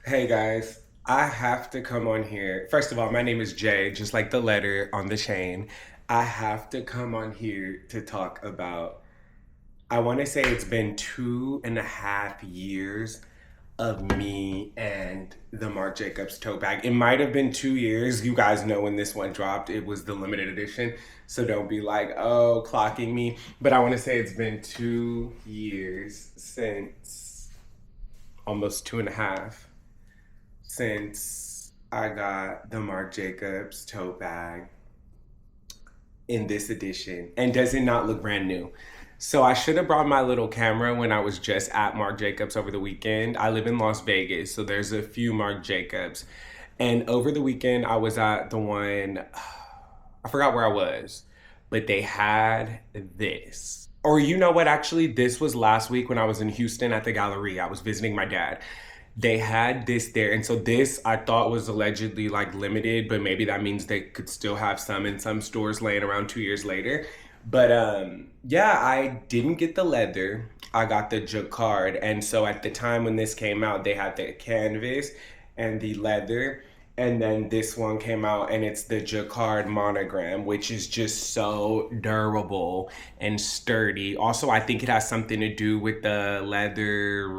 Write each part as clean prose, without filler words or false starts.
Hey guys, I have to come on here. First of all, my name is Jay, just like the letter on the chain. I have to come on here to talk about, I want to say it's been 2.5 years of me and the Marc Jacobs tote bag. It might have been 2 years. You guys know when this one dropped, it was the limited edition. So don't be like, oh, clocking me. But I want to say it's been 2 years since, almost two and a half since I got the Marc Jacobs tote bag in this edition. And does it not look brand new? So I should have brought my little camera when I was just at Marc Jacobs over the weekend. I live in Las Vegas, so there's a few Marc Jacobs. And over the weekend, I was at the one, I forgot where I was, but they had this. Or you know what? Actually, this was last week when I was in Houston at the gallery. I was visiting my dad. They had this there, and so this I thought was allegedly like limited, but maybe that means they could still have some in some stores laying around 2 years later. But yeah, I didn't get the leather. I got the jacquard, and so at the time when this came out, they had the canvas and the leather, and then this one came out, and it's the jacquard monogram, which is just so durable and sturdy. Also, I think it has something to do with the leather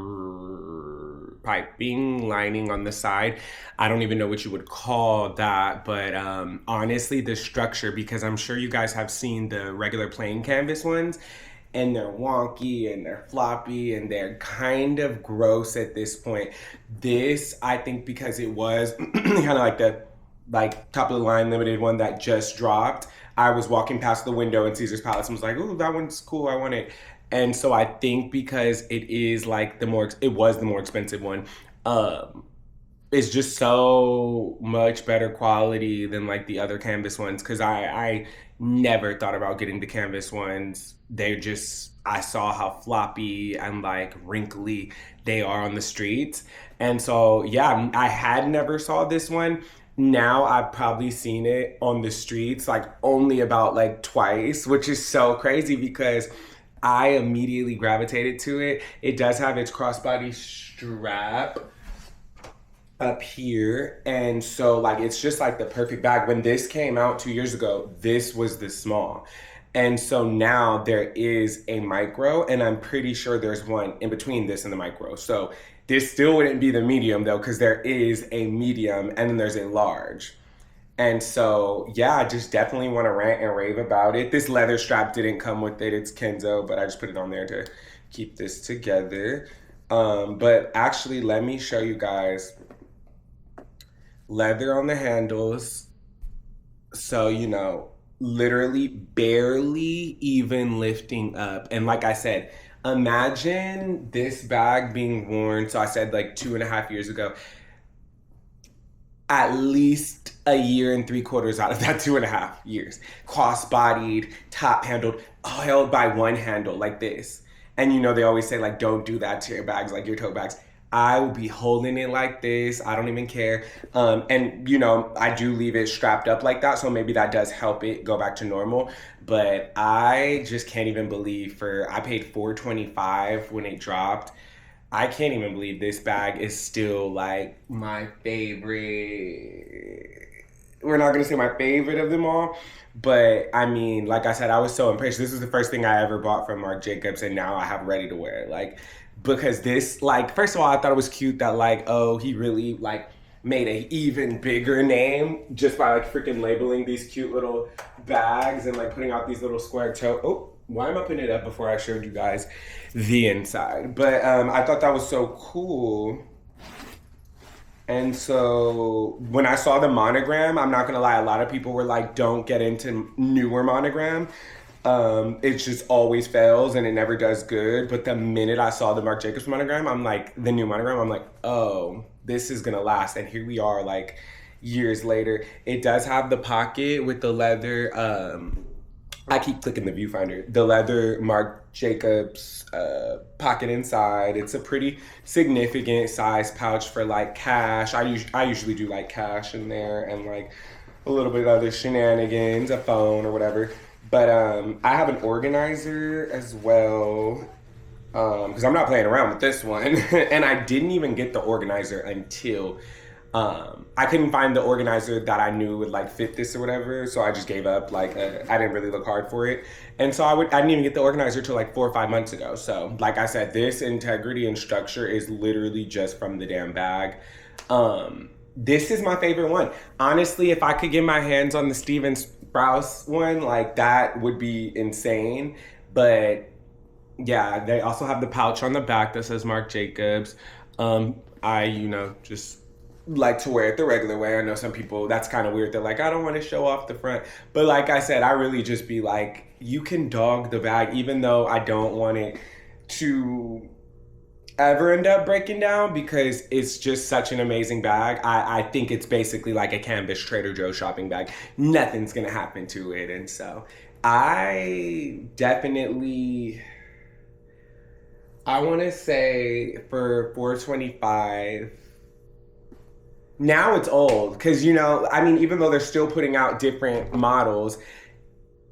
piping lining on the side. I don't even know what you would call that, but honestly, the structure, because I'm sure you guys have seen the regular plain canvas ones, and they're wonky and they're floppy and they're kind of gross at this point. This, I think, because it was kind of like the top of the line limited one that just dropped. I was walking past the window in Caesar's Palace and was like, "Ooh, that one's cool. I want it." And so I think because it is like it was the more expensive one. Um, it's just so much better quality than like the other canvas ones because I never thought about getting the canvas ones. They just I saw how floppy and like wrinkly they are on the streets. And so yeah, I had never saw this one. Now I've probably seen it on the streets like only about like twice, which is so crazy because I immediately gravitated to it. It does have its crossbody strap up here, and so like it's just like the perfect bag. When this came out 2 years ago, this was the small, and so now there is a micro, and I'm pretty sure there's one in between this and the micro. So this still wouldn't be the medium though, because there is a medium and then there's a large. And so, yeah, I just definitely want to rant and rave about it. This leather strap didn't come with it. It's Kenzo, but I just put it on there to keep this together. But actually, let me show you guys leather on the handles. So, literally barely even lifting up. And like I said, imagine this bag being worn. So I said like 2.5 years ago, at least a year and 3/4 out of that 2.5 years. Cross-bodied, top-handled, held by one handle like this. And they always say like, don't do that to your bags, like your tote bags. I will be holding it like this. I don't even care. And I do leave it strapped up like that, so maybe that does help it go back to normal. But I just can't even believe I paid 425 when it dropped. I can't even believe this bag is still like my favorite. We're not gonna say my favorite of them all, but I mean, like I said, I was so impressed. This is the first thing I ever bought from Marc Jacobs, and now I have ready to wear. Like, because this, like, first of all, I thought it was cute that like, oh, he really like made a even bigger name just by like freaking labeling these cute little bags and like putting out these little square toe. Oh, why am I putting it up before I showed you guys the inside? But I thought that was so cool. And so when I saw the monogram, I'm not gonna lie, a lot of people were like, don't get into newer monogram. It just always fails and it never does good. But the minute I saw the Marc Jacobs monogram, I'm like, the new monogram, I'm like, oh, this is gonna last. And here we are, like years later. It does have the pocket with the leather. I keep clicking the viewfinder. The leather Marc Jacobs pocket inside. It's a pretty significant size pouch for like cash. I usually do like cash in there and like a little bit of other shenanigans, a phone or whatever. But I have an organizer as well. because I'm not playing around with this one. And I didn't even get the organizer until I couldn't find the organizer that I knew would like fit this or whatever. So I just gave up. Like I didn't really look hard for it, and so I didn't even get the organizer till like 4 or 5 months ago. So like I said, this integrity and structure is literally just from the damn bag. This is my favorite one. Honestly, if I could get my hands on the Steven Sprouse one, like that would be insane. But yeah, they also have the pouch on the back that says Marc Jacobs. I, just like to wear it the regular way. I know some people, that's kind of weird. They're like, I don't want to show off the front. But like I said, I really just be like, you can dog the bag, even though I don't want it to ever end up breaking down because it's just such an amazing bag. I think it's basically like a canvas Trader Joe's shopping bag. Nothing's going to happen to it. And so I definitely... I want to say for 425. Now it's old because even though they're still putting out different models,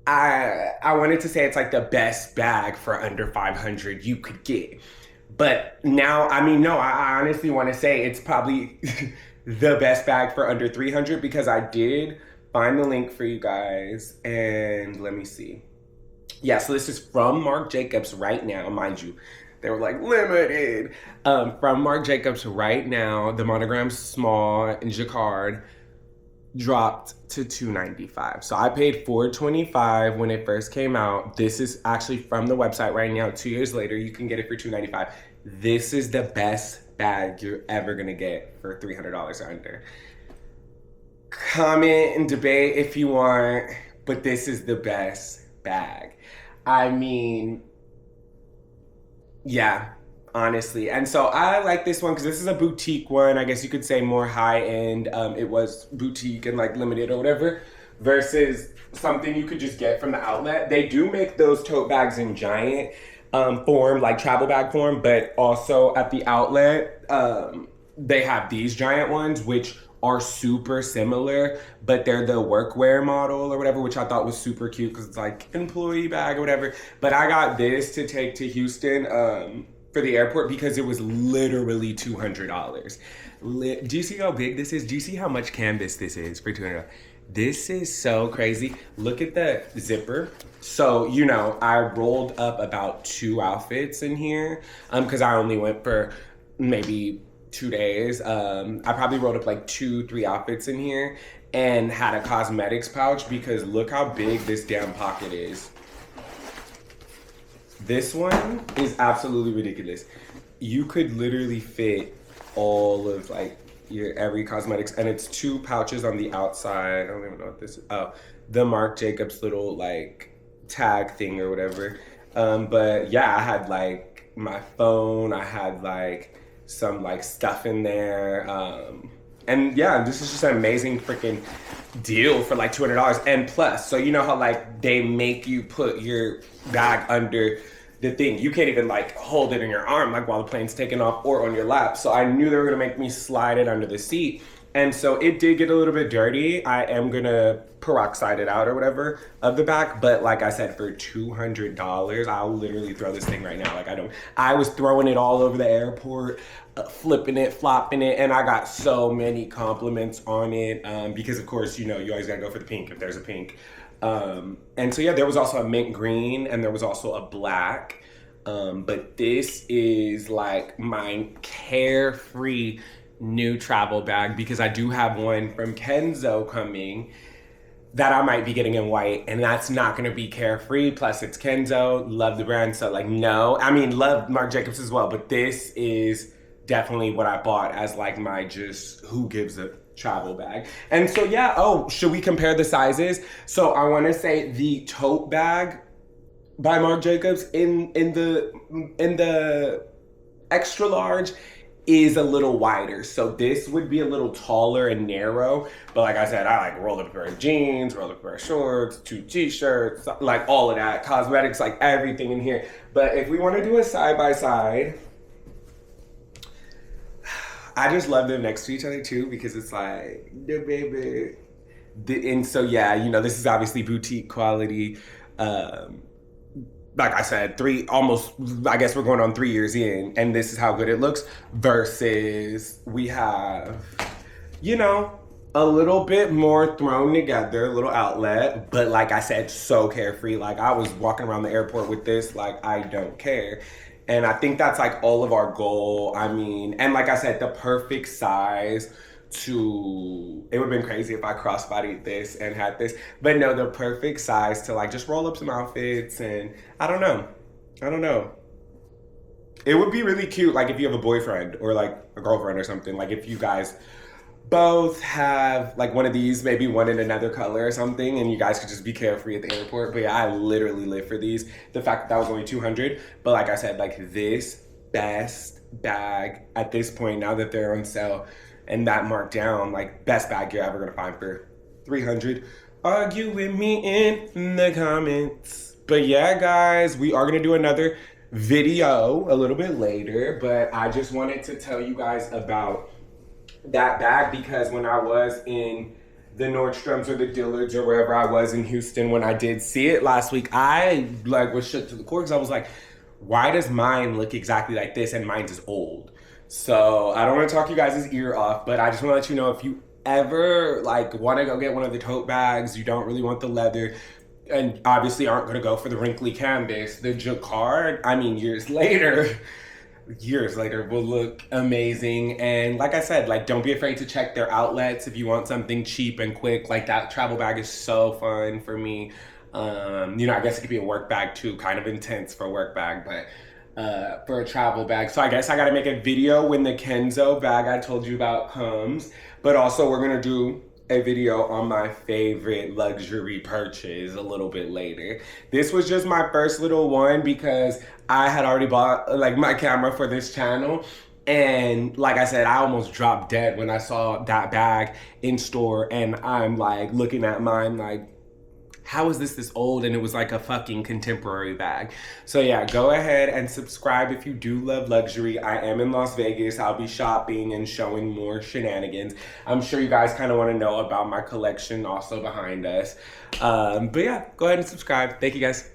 I wanted to say it's like the best bag for under 500 you could get. But now, no, I honestly want to say it's probably the best bag for under 300 because I did find the link for you guys and let me see. Yeah, so this is from Marc Jacobs right now, mind you. They were like limited. From Marc Jacobs right now, the monogram's small and jacquard dropped to $295. So I paid $425 when it first came out. This is actually from the website right now. 2 years later, you can get it for $295. This is the best bag you're ever gonna get for $300 or under. Comment and debate if you want, but this is the best bag. Yeah, honestly. And so I like this one because this is a boutique one. I guess you could say more high end. It was boutique and like limited or whatever versus something you could just get from the outlet. They do make those tote bags in giant form, like travel bag form, but also at the outlet, they have these giant ones, which are super similar, but they're the workwear model or whatever, which I thought was super cute because it's like employee bag or whatever. But I got this to take to Houston for the airport because it was literally $200. Do you see how big this is? Do you see how much canvas this is for $200? This is so crazy. Look at the zipper. So, I rolled up about 2 outfits in here because I only went for maybe 2 days. I probably rolled up like 2-3 outfits in here and had a cosmetics pouch because look how big this damn pocket is. This one is absolutely ridiculous. You could literally fit all of like your every cosmetics, and it's 2 pouches on the outside. I don't even know what this is. Oh, the Marc Jacobs little like tag thing or whatever. But yeah, I had like my phone. I had like some like stuff in there. And yeah, this is just an amazing freaking deal for like $200 and plus. So you know how like they make you put your bag under the thing. You can't even like hold it in your arm like while the plane's taking off or on your lap. So I knew they were gonna make me slide it under the seat. And so it did get a little bit dirty. I am gonna peroxide it out or whatever of the back. But like I said, for $200, I'll literally throw this thing right now. I was throwing it all over the airport, flipping it, flopping it. And I got so many compliments on it because of course, you always gotta go for the pink if there's a pink. And so yeah, there was also a mint green and there was also a black. But this is like my carefree new travel bag because I do have one from Kenzo coming that I might be getting in white, and that's not going to be carefree. Plus it's Kenzo, love the brand. So like, no, love Marc Jacobs as well, but this is definitely what I bought as like my just who gives a travel bag. And so yeah, should we compare the sizes? So I want to say the tote bag by Marc Jacobs in the extra large is a little wider. So this would be a little taller and narrow. But like I said, I like rolled up a pair of jeans, rolled up a pair of shorts, 2 t-shirts, like all of that, cosmetics, like everything in here. But if we want to do a side by side, I just love them next to each other too because it's like, the baby. And so yeah, this is obviously boutique quality. like I said, I guess we're going on 3 years in, and this is how good it looks, versus we have, you know, a little bit more thrown together, a little outlet, but like I said, so carefree. Like I was walking around the airport with this, like I don't care. And I think that's like all of our goal. I mean, and like I said, the perfect size to, it would have been crazy if I crossbodied this and had this, but no, the perfect size to like just roll up some outfits. And I don't know. I don't know. It would be really cute, like if you have a boyfriend or like a girlfriend or something, like if you guys both have like one of these, maybe one in another color or something, and you guys could just be carefree at the airport. But yeah, I literally live for these. The fact that that was only 200, but like I said, like this best bag at this point, now that they're on sale and that marked down, like best bag you're ever gonna find for 300. Argue with me in the comments. But yeah, guys, we are gonna do another video a little bit later, but I just wanted to tell you guys about that bag because when I was in the Nordstroms or the Dillards or wherever I was in Houston when I did see it last week, I like was shook to the core because I was like, why does mine look exactly like this and mine's is old? So I don't want to talk you guys' ear off, but I just want to let you know if you ever like want to go get one of the tote bags, you don't really want the leather, and obviously aren't going to go for the wrinkly canvas, the jacquard, I mean, years later will look amazing. And like I said, like don't be afraid to check their outlets if you want something cheap and quick. Like that travel bag is so fun for me. You know, I guess it could be a work bag too, kind of intense for a work bag, but for a travel bag. So I guess I got to make a video when the Kenzo bag I told you about comes, but also we're gonna do a video on my favorite luxury purchase a little bit later. This was just my first little one because I had already bought like my camera for this channel. And like I said, I almost dropped dead when I saw that bag in store, and I'm like looking at mine like, how is this old? And it was like a fucking contemporary bag. So yeah, go ahead and subscribe if you do love luxury. I am in Las Vegas. I'll be shopping and showing more shenanigans. I'm sure you guys kind of want to know about my collection also behind us. But yeah, go ahead and subscribe. Thank you guys.